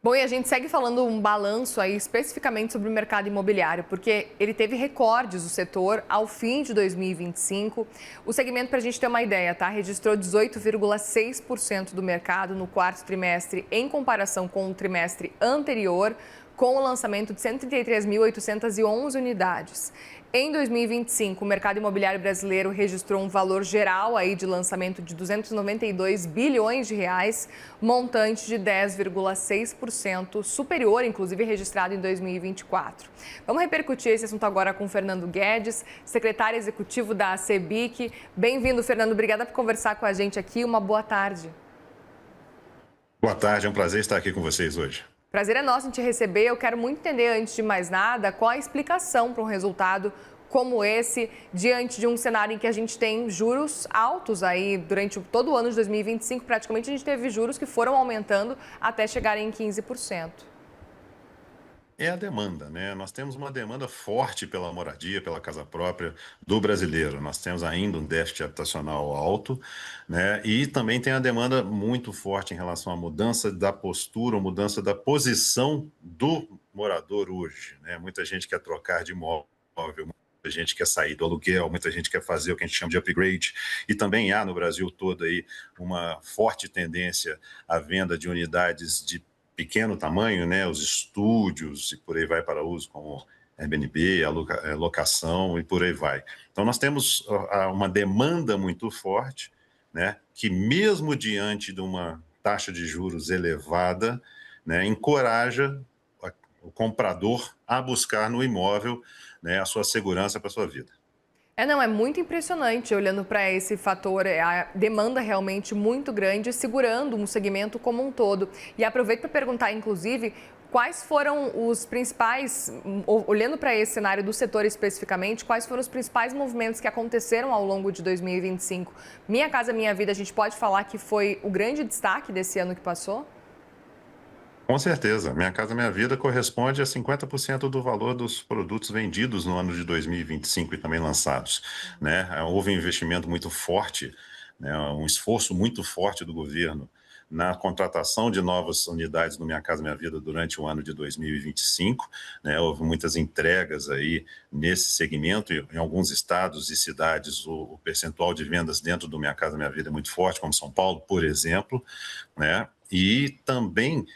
Bom, e a gente segue falando um balanço aí especificamente sobre o mercado imobiliário, porque ele teve recordes o setor ao fim de 2025. O segmento, para a gente ter uma ideia, tá, registrou 18,6% do mercado no quarto trimestre em comparação com o trimestre anterior, com o lançamento de 133.811 unidades. Em 2025, o mercado imobiliário brasileiro registrou um valor geral aí de lançamento de 292 bilhões de reais, montante de 10,6% superior, inclusive registrado em 2024. Vamos repercutir esse assunto agora com o Fernando Guedes, secretário executivo da CEBIC. Bem-vindo, Fernando. Obrigada por conversar com a gente aqui. Uma boa tarde. Boa tarde, é um prazer estar aqui com vocês hoje. Prazer é nosso em te receber. Eu quero muito entender, antes de mais nada, qual a explicação para um resultado como esse, diante de um cenário em que a gente tem juros altos aí durante todo o ano de 2025. Praticamente a gente teve juros que foram aumentando até chegarem em 15%. É a demanda, né? Nós temos uma demanda forte pela moradia, pela casa própria do brasileiro. Nós temos ainda um déficit habitacional alto, né? E também tem a demanda muito forte em relação à mudança da postura, mudança da posição do morador hoje, né? Muita gente quer trocar de imóvel, muita gente quer sair do aluguel, muita gente quer fazer o que a gente chama de upgrade. E também há no Brasil todo aí uma forte tendência à venda de unidades de pequeno tamanho, né, os estúdios e por aí vai para uso como Airbnb, locação e por aí vai. Então nós temos uma demanda muito forte, né, que mesmo diante de uma taxa de juros elevada, né, encoraja o comprador a buscar no imóvel, né, a sua segurança para a sua vida. Não, é muito impressionante olhando para esse fator, a demanda realmente muito grande, segurando um segmento como um todo. E aproveito para perguntar, inclusive, quais foram os principais, olhando para esse cenário do setor especificamente, quais foram os principais movimentos que aconteceram ao longo de 2025? Minha Casa Minha Vida, a gente pode falar que foi o grande destaque desse ano que passou? Com certeza. Minha Casa Minha Vida corresponde a 50% do valor dos produtos vendidos no ano de 2025 e também lançados, né? Houve um investimento muito forte, né, um esforço muito forte do governo na contratação de novas unidades no Minha Casa Minha Vida durante o ano de 2025, né? Houve muitas entregas aí nesse segmento e em alguns estados e cidades o percentual de vendas dentro do Minha Casa Minha Vida é muito forte, como São Paulo, por exemplo, né? E também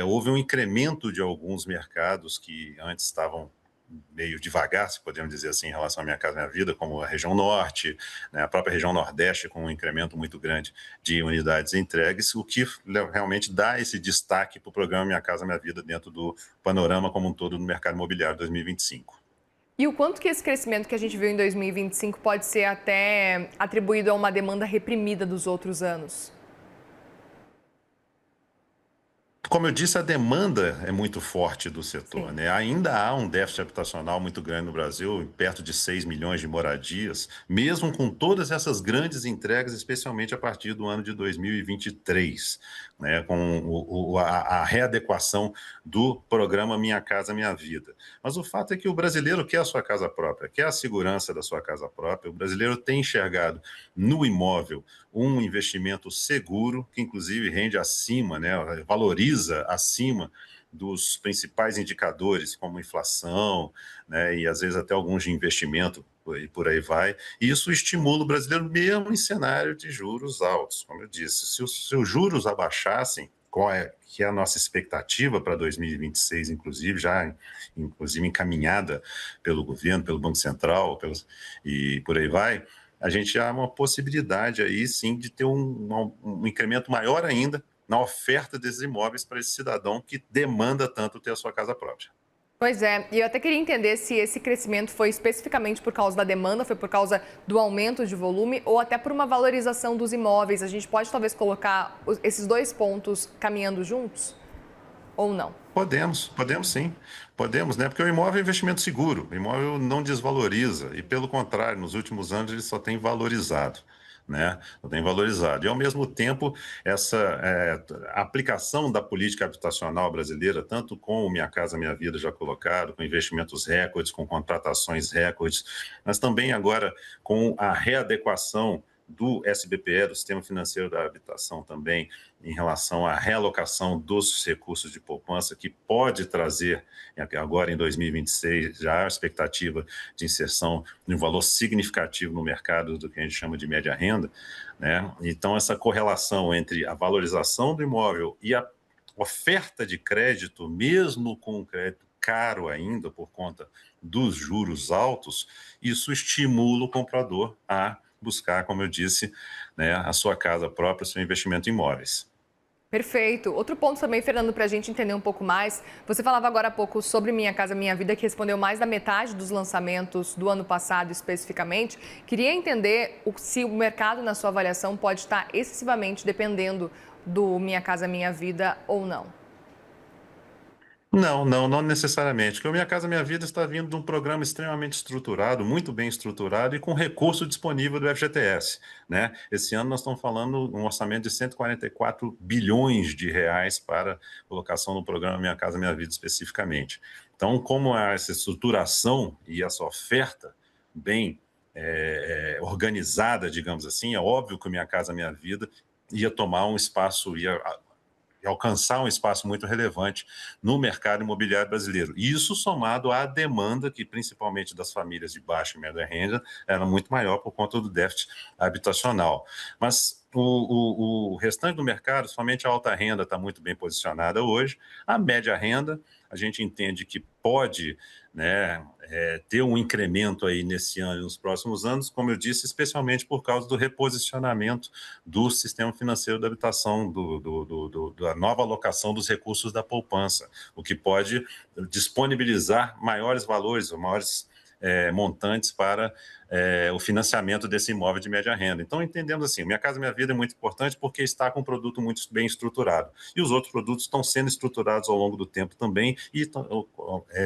houve um incremento de alguns mercados que antes estavam meio devagar, se podemos dizer assim, em relação à Minha Casa Minha Vida, como a região norte, né, a própria região nordeste, com um incremento muito grande de unidades entregues, o que realmente dá esse destaque para o programa Minha Casa Minha Vida dentro do panorama como um todo do mercado imobiliário 2025. E o quanto que esse crescimento que a gente viu em 2025 pode ser até atribuído a uma demanda reprimida dos outros anos? Como eu disse, a demanda é muito forte do setor, Sim. né? Ainda há um déficit habitacional muito grande no Brasil, perto de 6 milhões de moradias, mesmo com todas essas grandes entregas, especialmente a partir do ano de 2023, né? Com a readequação do programa Minha Casa Minha Vida. Mas o fato é que o brasileiro quer a sua casa própria, quer a segurança da sua casa própria. O brasileiro tem enxergado no imóvel um investimento seguro, que inclusive rende acima, né, valoriza acima dos principais indicadores, como inflação, né, e às vezes até alguns de investimento, e por aí vai. E isso estimula o brasileiro mesmo em cenário de juros altos. Como eu disse, se os juros abaixassem, qual é que é a nossa expectativa para 2026, inclusive, já inclusive encaminhada pelo governo, pelo Banco Central, e por aí vai, a gente há uma possibilidade aí sim de ter um incremento maior ainda na oferta desses imóveis para esse cidadão que demanda tanto ter a sua casa própria. Pois é, e eu até queria entender se esse crescimento foi especificamente por causa da demanda, foi por causa do aumento de volume ou até por uma valorização dos imóveis. A gente pode talvez colocar esses dois pontos caminhando juntos ou não? Podemos sim, podemos, né? Porque o imóvel é investimento seguro, o imóvel não desvaloriza e, pelo contrário, nos últimos anos ele só tem valorizado, né? Só tem valorizado. E, ao mesmo tempo, essa aplicação da política habitacional brasileira, tanto com o Minha Casa Minha Vida já colocado, com investimentos recordes, com contratações recordes, mas também agora com a readequação do SBPE, do Sistema Financeiro da Habitação também, em relação à realocação dos recursos de poupança, que pode trazer, agora em 2026, já há a expectativa de inserção de um valor significativo no mercado do que a gente chama de média renda, né? Então, essa correlação entre a valorização do imóvel e a oferta de crédito, mesmo com um crédito caro ainda por conta dos juros altos, isso estimula o comprador a buscar, como eu disse, né, a sua casa própria, o seu investimento em imóveis. Perfeito. Outro ponto também, Fernando, para a gente entender um pouco mais. Você falava agora há pouco sobre Minha Casa Minha Vida, que respondeu mais da metade dos lançamentos do ano passado especificamente. Queria entender se o mercado, na sua avaliação, pode estar excessivamente dependendo do Minha Casa Minha Vida ou não. Não necessariamente, porque o Minha Casa Minha Vida está vindo de um programa extremamente estruturado, muito bem estruturado e com recurso disponível do FGTS, né? Esse ano nós estamos falando um orçamento de 144 bilhões de reais para colocação no programa Minha Casa Minha Vida especificamente. Então, como há essa estruturação e essa oferta bem organizada, digamos assim, é óbvio que o Minha Casa Minha Vida ia tomar um espaço, ia alcançar um espaço muito relevante no mercado imobiliário brasileiro. Isso somado à demanda, que principalmente das famílias de baixa e média renda, era muito maior por conta do déficit habitacional. Mas o restante do mercado, somente a alta renda está muito bem posicionada hoje. A média renda, a gente entende que pode, né, ter um incremento aí nesse ano e nos próximos anos, como eu disse, especialmente por causa do reposicionamento do sistema financeiro da habitação, da nova alocação dos recursos da poupança, o que pode disponibilizar maiores valores, maiores montantes para o financiamento desse imóvel de média renda. Então, entendemos assim, Minha Casa Minha Vida é muito importante porque está com um produto muito bem estruturado. E os outros produtos estão sendo estruturados ao longo do tempo também e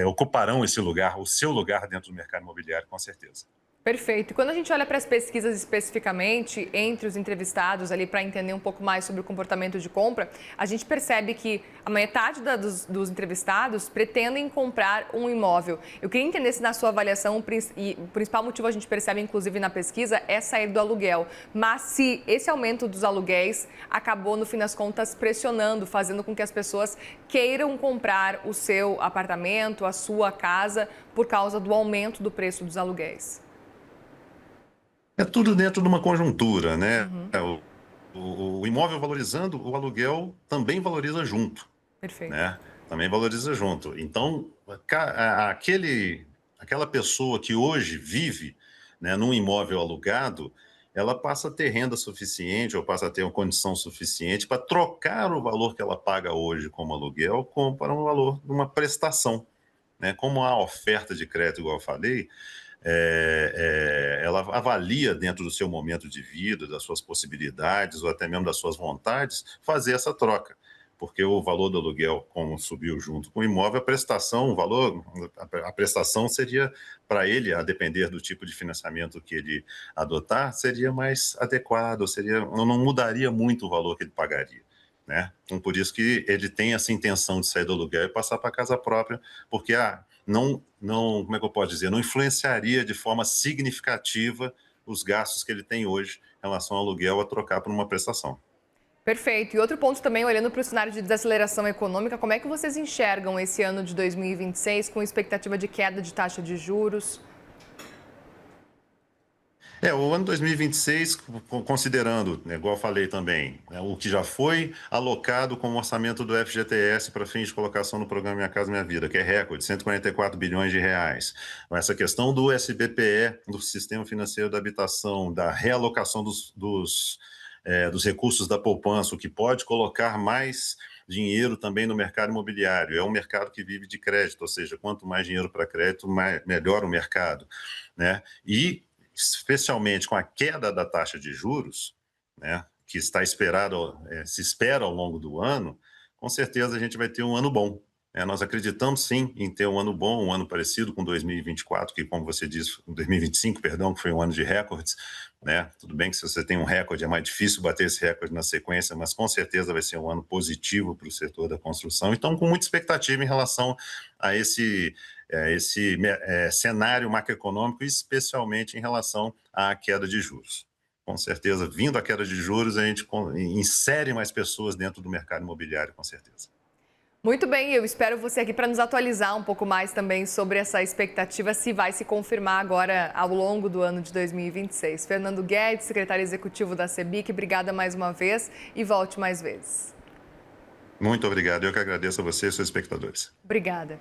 ocuparão esse lugar, o seu lugar dentro do mercado imobiliário, com certeza. Perfeito. E quando a gente olha para as pesquisas especificamente entre os entrevistados ali para entender um pouco mais sobre o comportamento de compra, a gente percebe que a metade dos entrevistados pretendem comprar um imóvel. Eu queria entender se na sua avaliação o principal motivo a gente percebe inclusive na pesquisa é sair do aluguel, mas se esse aumento dos aluguéis acabou no fim das contas pressionando, fazendo com que as pessoas queiram comprar o seu apartamento, a sua casa por causa do aumento do preço dos aluguéis. É tudo dentro de uma conjuntura, né? Uhum. O imóvel valorizando, o aluguel também valoriza junto, Perfeito. né? Também valoriza junto. Então, aquela pessoa que hoje vive, né, num imóvel alugado, ela passa a ter renda suficiente ou passa a ter uma condição suficiente para trocar o valor que ela paga hoje como aluguel para um valor de uma prestação, né? Como a oferta de crédito, igual eu falei, ela avalia dentro do seu momento de vida, das suas possibilidades ou até mesmo das suas vontades, fazer essa troca. Porque o valor do aluguel, como subiu junto com o imóvel, a prestação, a prestação seria para ele, a depender do tipo de financiamento que ele adotar, seria mais adequado, não mudaria muito o valor que ele pagaria. Né? Então, por isso que ele tem essa intenção de sair do aluguel e passar para a casa própria, porque como é que eu posso dizer, não influenciaria de forma significativa os gastos que ele tem hoje em relação ao aluguel a trocar por uma prestação. Perfeito. E outro ponto também, olhando para o cenário de desaceleração econômica, como é que vocês enxergam esse ano de 2026 com expectativa de queda de taxa de juros? O ano 2026, considerando, né, igual eu falei também, né, o que já foi alocado como orçamento do FGTS para fins de colocação no programa Minha Casa Minha Vida, que é recorde, 144 bilhões de reais. Essa questão do SBPE, do Sistema Financeiro da Habitação, da realocação dos recursos da poupança, o que pode colocar mais dinheiro também no mercado imobiliário. É um mercado que vive de crédito, ou seja, quanto mais dinheiro para crédito, melhor o mercado, né? E especialmente com a queda da taxa de juros, né, que se espera ao longo do ano, com certeza a gente vai ter um ano bom. Nós acreditamos sim em ter um ano bom, um ano parecido com 2024, que, como você disse, 2025, perdão, que foi um ano de recordes, né? Tudo bem que se você tem um recorde é mais difícil bater esse recorde na sequência, mas com certeza vai ser um ano positivo para o setor da construção. Então, com muita expectativa em relação a esse cenário macroeconômico, especialmente em relação à queda de juros. com certeza, vindo a queda de juros, a gente insere mais pessoas dentro do mercado imobiliário, com certeza. Muito bem, eu espero você aqui para nos atualizar um pouco mais também sobre essa expectativa, se vai se confirmar agora ao longo do ano de 2026. Fernando Guedes, secretário executivo da CEBIC, obrigada mais uma vez e volte mais vezes. Muito obrigado, eu que agradeço a você e seus espectadores. Obrigada.